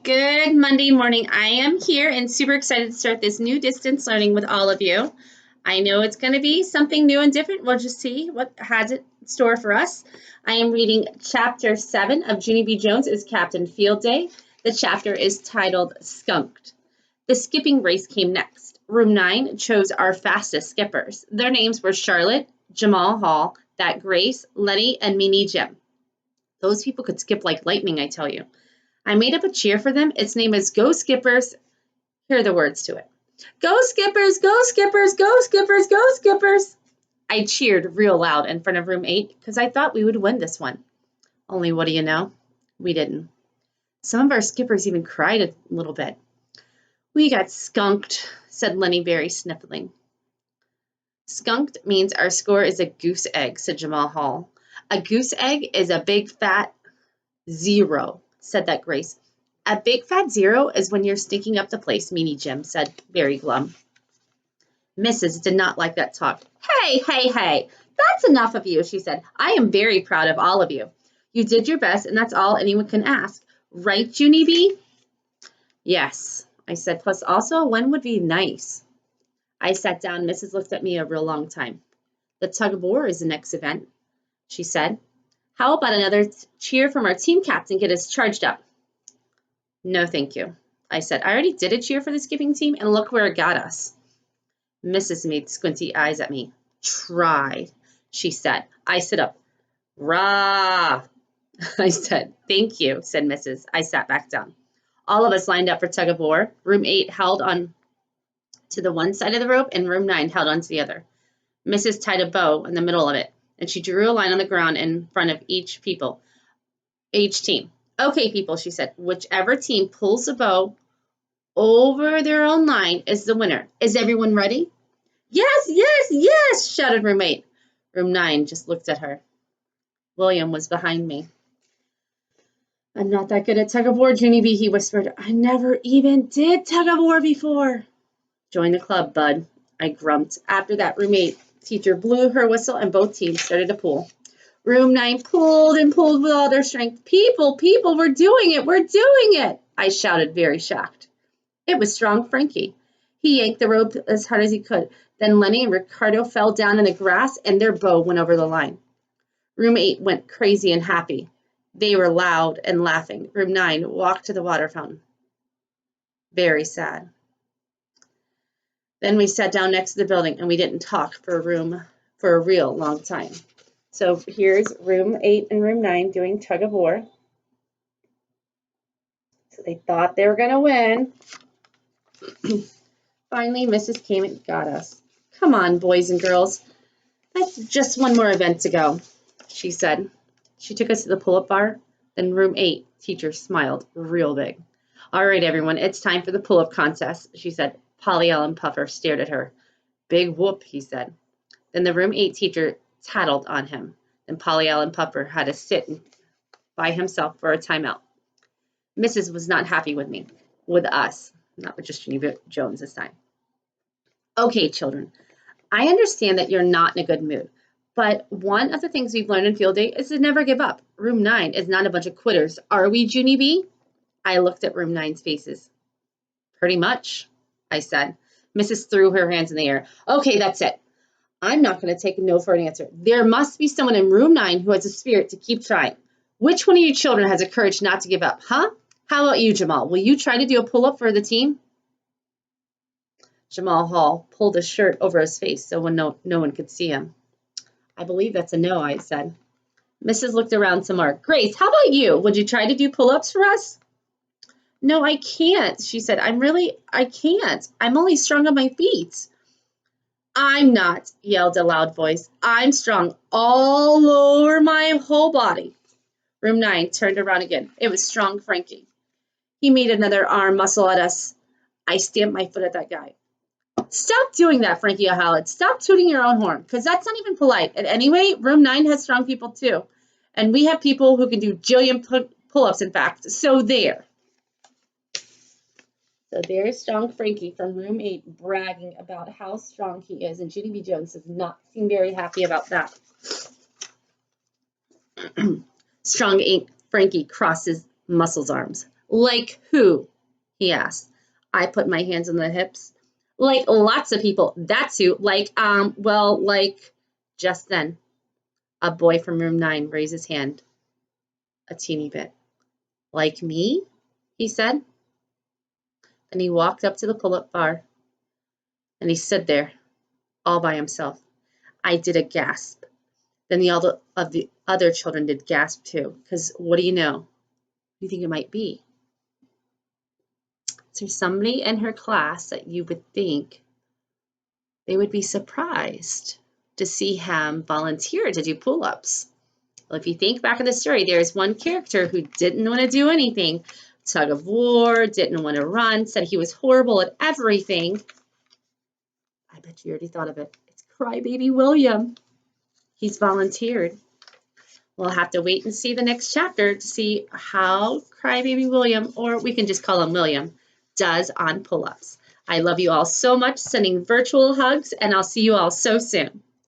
Good Monday morning. I am here and super excited to start this new distance learning with all of you. I know it's going to be something new and different. We'll just see what has it in store for us. I am reading chapter 7 of Junie B. Jones is Captain Field Day. The chapter is titled Skunked. The skipping race came next. Room 9 chose our fastest skippers. Their names were Charlotte, Jamal Hall, That Grace, Lenny, and Mimi Jim. Those people could skip like lightning, I tell you. I made up a cheer for them. Its name is Go Skippers. Here are the words to it. Go Skippers, go Skippers, go Skippers, go Skippers. I cheered real loud in front of room 8 because I thought we would win this one. Only what do you know? We didn't. Some of our skippers even cried a little bit. We got skunked, said Lenny very sniffling. Skunked means our score is a goose egg, said Jamal Hall. A goose egg is a big fat 0, said That Grace. A big fat 0 is when you're stinking up the place, Meanie Jim said, very glum. Mrs. did not like that talk. Hey, that's enough of you, she said. I am very proud of all of you. You did your best, and that's all anyone can ask. Right, Junie B? Yes, I said, plus also when would be nice? I sat down. Mrs. looked at me a real long time. The tug of war is the next event, she said. How about another cheer from our team captain get us charged up? No, thank you, I said. I already did a cheer for the skipping team, and look where it got us. Mrs. made squinty eyes at me. Tried, she said. I stood up. Rah! I said. Thank you, said Mrs. I sat back down. All of us lined up for tug of war. Room 8 held on to the one side of the rope, and room 9 held on to the other. Mrs. tied a bow in the middle of it, and she drew a line on the ground in front of each team. Okay, people, she said, whichever team pulls a bow over their own line is the winner. Is everyone ready? Yes, shouted room 8. Room 9 just looked at her. William was behind me. I'm not that good at tug of war, Junie B, he whispered. I never even did tug of war before. Join the club, bud, I grumped. After that, room 8 teacher blew her whistle and both teams started to pull. Room 9 pulled and pulled with all their strength. People, we're doing it, I shouted, very shocked. It was strong Frankie. He yanked the rope as hard as he could. Then Lenny and Ricardo fell down in the grass and their bow went over the line. Room 8 went crazy and happy. They were loud and laughing. Room 9 walked to the water fountain. Very sad. Then we sat down next to the building and we didn't talk for a real long time. So here's room 8 and room 9 doing tug of war. So they thought they were going to win. Finally, Mrs. came and got us. Come on, boys and girls. That's just one more event to go, she said. She took us to the pull-up bar. Then room 8 teacher smiled real big. All right, everyone, it's time for the pull-up contest, she said. Polly Allen Puffer stared at her. Big whoop, he said. Then the room 8 teacher tattled on him. Then Polly Allen Puffer had to sit by himself for a timeout. Mrs. was not happy with us, not with just Junie Jones this time. Okay, children, I understand that you're not in a good mood, but one of the things we've learned in field day is to never give up. Room 9 is not a bunch of quitters, are we, Junie B? I looked at room 9's faces. Pretty much, I said. Mrs. threw her hands in the air. Okay, that's it. I'm not going to take a no for an answer. There must be someone in room 9 who has a spirit to keep trying. Which one of you children has the courage not to give up, huh? How about you, Jamal? Will you try to do a pull-up for the team? Jamal Hall pulled his shirt over his face so no one could see him. I believe that's a no, I said. Mrs. looked around some more. Grace, how about you? Would you try to do pull-ups for us? No, I can't, she said. I can't. I'm only strong on my feet. I'm not, yelled a loud voice. I'm strong all over my whole body. Room 9 turned around again. It was strong Frankie. He made another arm muscle at us. I stamped my foot at that guy. Stop doing that, Frankie hollered. Stop tooting your own horn, because that's not even polite. At any rate, room 9 has strong people too. And we have people who can do jillion pull-ups, in fact. So there. So there's strong Frankie from room 8 bragging about how strong he is. And Junie B. Jones does not seem very happy about that. Strong Frankie crossed his muscles arms. Like who? He asked. I put my hands on the hips. Like lots of people. That's who. Like just then, a boy from room 9 raised his hand a teeny bit. Like me? He said. Then he walked up to the pull-up bar and he stood there all by himself. I did a gasp. Then the other children did gasp too, because what do you know? Who do you think it might be? Is there somebody in her class that you would think they would be surprised to see him volunteer to do pull-ups? Well, if you think back in the story, there's one character who didn't want to do anything, tug of war, didn't want to run, said he was horrible at everything. I bet you already thought of it. It's Crybaby William. He's volunteered. We'll have to wait and see the next chapter to see how Crybaby William, or we can just call him William, does on pull-ups. I love you all so much, sending virtual hugs, and I'll see you all so soon.